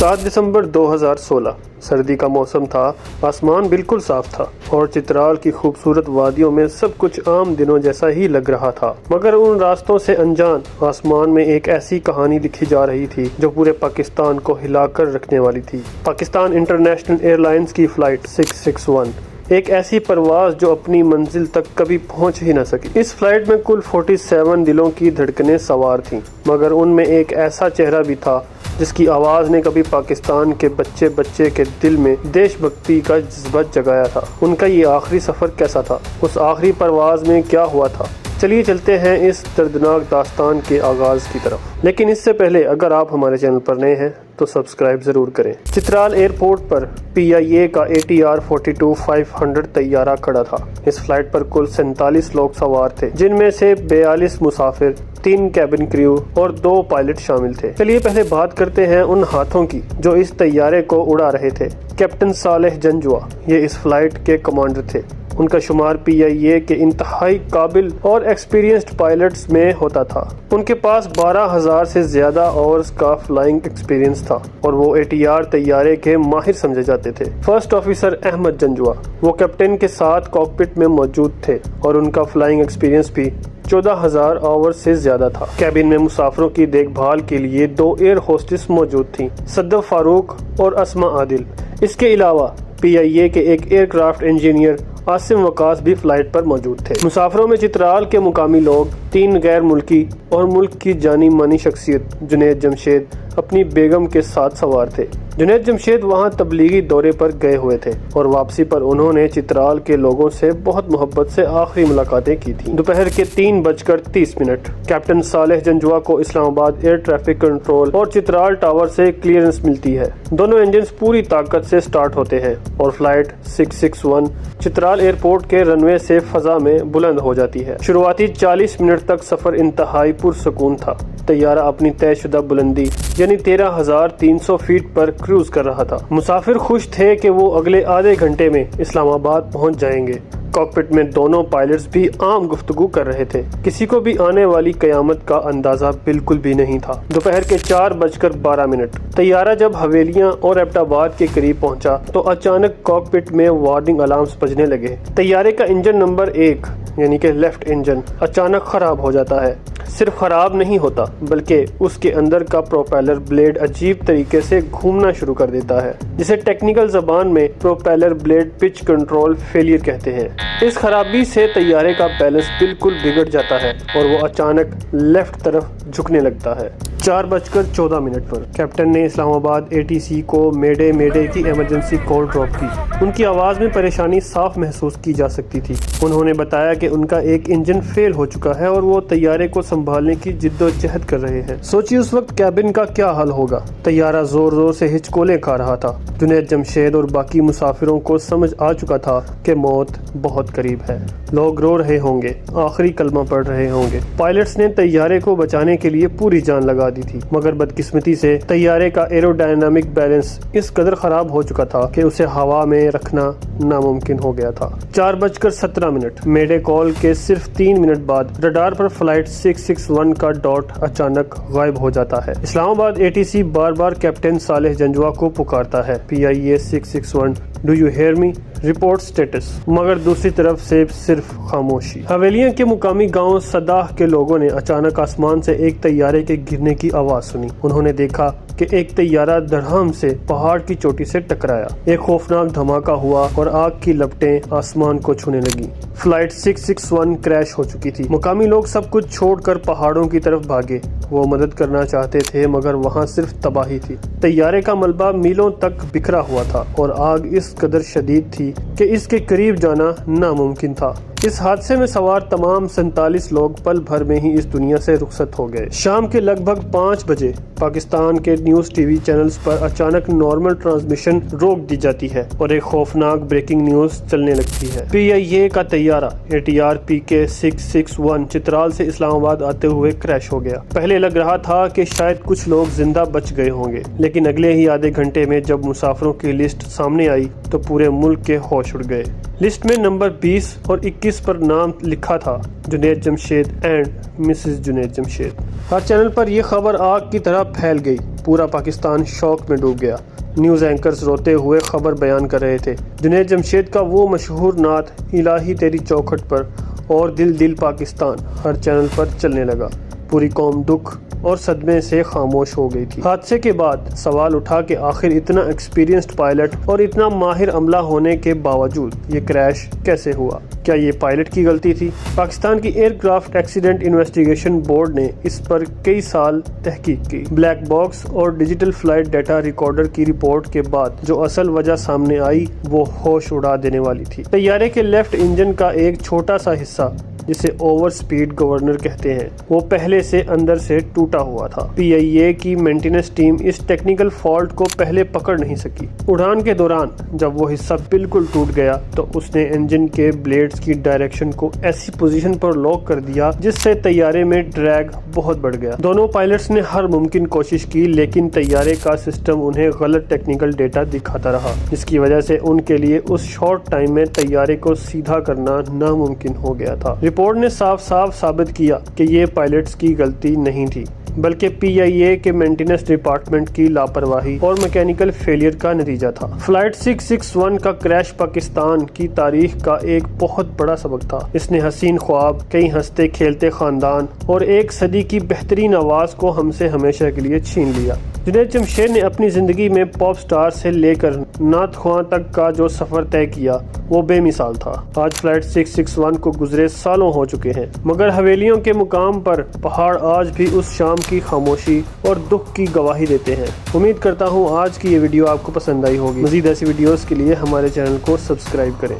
7 دسمبر 2016 سردی کا موسم تھا، آسمان بالکل صاف تھا اور چترال کی خوبصورت وادیوں میں سب کچھ عام دنوں جیسا ہی لگ رہا تھا، مگر ان راستوں سے انجان آسمان میں ایک ایسی کہانی لکھی جا رہی تھی جو پورے پاکستان کو ہلا کر رکھنے والی تھی۔ پاکستان انٹرنیشنل ایئر لائنز کی فلائٹ 661، ایک ایسی پرواز جو اپنی منزل تک کبھی پہنچ ہی نہ سکی۔ اس فلائٹ میں کل 47 دلوں کی دھڑکنیں سوار تھیں، مگر ان میں ایک ایسا چہرہ بھی تھا جس کی آواز نے کبھی پاکستان کے بچے کے دل میں دیش بھکتی کا جذبہ جگایا تھا۔ ان کا یہ آخری سفر کیسا تھا؟ اس آخری پرواز میں کیا ہوا تھا؟ چلیے چلتے ہیں اس دردناک داستان کے آغاز کی طرف، لیکن اس سے پہلے اگر آپ ہمارے چینل پر نئے ہیں تو سبسکرائب ضرور کریں۔ چترال ایئرپورٹ پر PIA کا ATR 42-500 طیارہ کھڑا تھا۔ اس فلائٹ پر کل 47 لوگ سوار تھے، جن میں سے 42 مسافر، 3 کیبن کریو اور 2 پائلٹ شامل تھے۔ چلیے پہلے بات کرتے ہیں ان ہاتھوں کی جو اس طیارے کو اڑا رہے تھے۔ کیپٹن صالح جنجوا یہ اس فلائٹ کے کمانڈر تھے۔ ان کا شمار PIA کے انتہائی قابل اور ایکسپیرینسڈ پائلٹس میں ہوتا تھا۔ ان کے پاس 12,000 سے زیادہ آورز کا فلائنگ ایکسپیرینس تھا اور وہ ATR طیارے کے ماہر سمجھے جاتے تھے۔ فرسٹ آفیسر احمد جنجوا وہ کیپٹن کے ساتھ کاکپٹ میں موجود تھے اور ان کا فلائنگ ایکسپیرینس بھی 14,000 آورز سے زیادہ تھا۔ کیبن میں مسافروں کی دیکھ بھال کے لیے 2 ایئر ہوسٹس موجود تھیں، صدف فاروق اور اسما عادل۔ اس کے علاوہ PIA کے ایک ایئر کرافٹ انجینئر عاصم وقاص بھی فلائٹ پر موجود تھے۔ مسافروں میں چترال کے مقامی لوگ، 3 غیر ملکی اور ملک کی جانی مانی شخصیت جنید جمشید اپنی بیگم کے ساتھ سوار تھے۔ جنید جمشید وہاں تبلیغی دورے پر گئے ہوئے تھے اور واپسی پر انہوں نے چترال کے لوگوں سے بہت محبت سے آخری ملاقاتیں کی تھیں۔ دوپہر کے 3:30 کیپٹن صالح جنجوا کو اسلام آباد ایئر ٹریفک کنٹرول اور چترال ٹاور سے کلیئرنس ملتی ہے۔ دونوں انجنز پوری طاقت سے سٹارٹ ہوتے ہیں اور فلائٹ 661 چترال ایئرپورٹ کے رن وے سے فضا میں بلند ہو جاتی ہے۔ شروعاتی 40 منٹ تک سفر انتہائی پرسکون تھا۔ طیارہ اپنی طے شدہ بلندی یعنی 13,300 فیٹ پر کروز کر رہا تھا۔ مسافر خوش تھے کہ وہ اگلے آدھے گھنٹے میں اسلام آباد پہنچ جائیں گے۔ کاکپٹ میں دونوں پائلٹس بھی عام گفتگو کر رہے تھے۔ کسی کو بھی آنے والی قیامت کا اندازہ بالکل بھی نہیں تھا۔ دوپہر کے 4:12 طیارہ جب حویلیاں اور ایبٹ آباد کے قریب پہنچا تو اچانک کاکپٹ میں وارننگ الارمز بجنے لگے۔ طیارے کا انجن نمبر 1 یعنی کہ لیفٹ انجن اچانک خراب ہو جاتا ہے۔ صرف خراب نہیں ہوتا بلکہ اس کے اندر کا پروپیلر بلیڈ عجیب طریقے سے گھومنا شروع کر دیتا ہے، جسے ٹیکنیکل زبان میں propeller blade pitch control failure کہتے ہیں۔ اس خرابی سے طیارے کا بیلنس بالکل بگڑ جاتا ہے اور وہ اچانک لیفٹ طرف جھکنے لگتا ہے۔ 4:14 پر کیپٹن نے اسلام آباد ATC کو میڈے کی ایمرجنسی کال ڈراپ کی۔ ان کی آواز میں پریشانی صاف محسوس کی جا سکتی تھی۔ انہوں نے بتایا کہ ان کا ایک انجن فیل ہو چکا ہے اور وہ طیارے کو سنبھالنے کی جد و جہد کر رہے ہیں۔ سوچیے اس وقت کیبن کا کیا حال ہوگا۔ طیارہ زور سے ہچکولے کھا رہا تھا۔ جنید جمشید اور باقی مسافروں کو سمجھ آ چکا تھا کہ موت بہت قریب ہے۔ لوگ رو رہے ہوں گے، آخری کلمہ پڑھ رہے ہوں گے۔ پائلٹس نے طیارے کو بچانے کے لیے پوری جان لگا دی تھی، مگر بدقسمتی سے طیارے کا ایرو ڈائنامک بیلنس اس قدر خراب ہو چکا تھا کہ اسے ہوا میں رکھنا ناممکن ہو گیا تھا۔ 4:17 میڈے کال کے صرف 3 منٹ بعد رڈار پر فلائٹ 661 کا ڈاٹ اچانک غائب ہو جاتا ہے۔ اسلام آباد ATC بار بار کیپٹن صالح جنجوا کو پکارتا ہے۔ PIA 661 do you hear me? Report status, مگر دوسری طرف سے صرف خاموشی۔ حویلیاں کے مقامی گاؤں صداح کے لوگوں نے اچانک آسمان سے ایک طیارے کے گرنے کی آواز سنی۔ انہوں نے دیکھا کہ ایک طیارہ دھڑام سے پہاڑ کی چوٹی سے ٹکرایا۔ ایک خوفناک دھماکہ ہوا اور آگ کی لپٹیں آسمان کو چھونے لگیں۔ فلائٹ 661 کریش ہو چکی تھی۔ مقامی لوگ سب کچھ چھوڑ کر پہاڑوں کی طرف بھاگے۔ وہ مدد کرنا چاہتے تھے مگر وہاں صرف تباہی تھی۔ طیارے کا ملبہ میلوں تک بکھرا ہوا تھا اور آگ اس قدر شدید تھی کہ اس کے قریب جانا ناممکن تھا۔ اس حادثے میں سوار تمام 47 لوگ پل بھر میں ہی اس دنیا سے رخصت ہو گئے۔ شام کے لگ بھگ 5 بجے پاکستان کے نیوز ٹی وی چینلز پر اچانک نارمل ٹرانسمیشن روک دی جاتی ہے اور ایک خوفناک بریکنگ نیوز چلنے لگتی ہے۔ PIA کا طیارہ ATR PK 661 چترال سے اسلام آباد آتے ہوئے کریش ہو گیا۔ پہلے لگ رہا تھا کہ شاید کچھ لوگ زندہ بچ گئے ہوں گے، لیکن اگلے ہی آدھے گھنٹے میں جب مسافروں کی لسٹ سامنے آئی تو پورے ملک کے ہوش ہوش اڑ گئے۔ لسٹ میں نمبر 20 اور 21 پر نام لکھا تھا جنید جمشید اینڈ مسز جنید جمشید۔ ہر چینل پر یہ خبر آگ کی طرح پھیل گئی، پورا پاکستان شوق میں ڈوب گیا۔ نیوز اینکرز روتے ہوئے خبر بیان کر رہے تھے۔ جنید جمشید کا وہ مشہور نعت الہی تیری چوکھٹ پر اور دل دل پاکستان ہر چینل پر چلنے لگا۔ پوری قوم دکھ اور صدمے سے خاموش ہو گئی تھی۔ حادثے کے بعد سوال اٹھا کہ آخر اتنا ایکسپیرینسڈ پائلٹ اور اتنا ماہر عملہ ہونے کے باوجود یہ کریش کیسے ہوا؟ کیا یہ پائلٹ کی غلطی تھی؟ پاکستان کی aircraft accident investigation board نے اس پر کئی سال تحقیق کی۔ بلیک باکس اور ڈیجیٹل فلائٹ ڈیٹا ریکارڈر کی رپورٹ کے بعد جو اصل وجہ سامنے آئی وہ ہوش اڑا دینے والی تھی۔ طیارے کے لیفٹ انجن کا ایک چھوٹا سا حصہ جسے اوور سپیڈ گورنر کہتے ہیں وہ پہلے سے اندر سے ٹوٹا ہوا تھا۔ PIA کی مینٹیننس ٹیم اس ٹیکنیکل فالٹ کو پہلے پکڑ نہیں سکی۔ اڑان کے دوران جب وہ حصہ بالکل ٹوٹ گیا تو اس نے انجن کے بلیڈز کی ڈائریکشن کو ایسی پوزیشن پر لاک کر دیا جس سے طیارے میں ڈریگ بہت بڑھ گیا۔ دونوں پائلٹس نے ہر ممکن کوشش کی لیکن طیارے کا سسٹم انہیں غلط ٹیکنیکل ڈیٹا دکھاتا رہا جس کی وجہ سے ان کے لیے اس شارٹ ٹائم میں طیارے کو سیدھا کرنا ناممکن ہو گیا تھا۔ رپورٹ نے صاف ثابت کیا کہ یہ پائلٹس کی غلطی نہیں تھی بلکہ PIA کے مینٹیننس ڈپارٹمنٹ کی لاپرواہی اور میکینیکل فیلئر کا نتیجہ تھا۔ فلائٹ 661 کا کریش پاکستان کی تاریخ کا ایک بہت بڑا سبق تھا۔ اس نے حسین خواب، کئی ہنستے کھیلتے خاندان اور ایک صدی کی بہترین آواز کو ہم سے ہمیشہ کے لیے چھین لیا۔ جنید جمشید نے اپنی زندگی میں پاپ سٹار سے لے کر نعت خواں تک کا جو سفر طے کیا وہ بے مثال تھا۔ آج فلائٹ 661 کو گزرے سالوں ہو چکے ہیں مگر حویلیوں کے مقام پر پہاڑ آج بھی اس شام کی خاموشی اور دکھ کی گواہی دیتے ہیں۔ امید کرتا ہوں آج کی یہ ویڈیو آپ کو پسند آئی ہوگی۔ مزید ایسی ویڈیوز کے لیے ہمارے چینل کو سبسکرائب کریں۔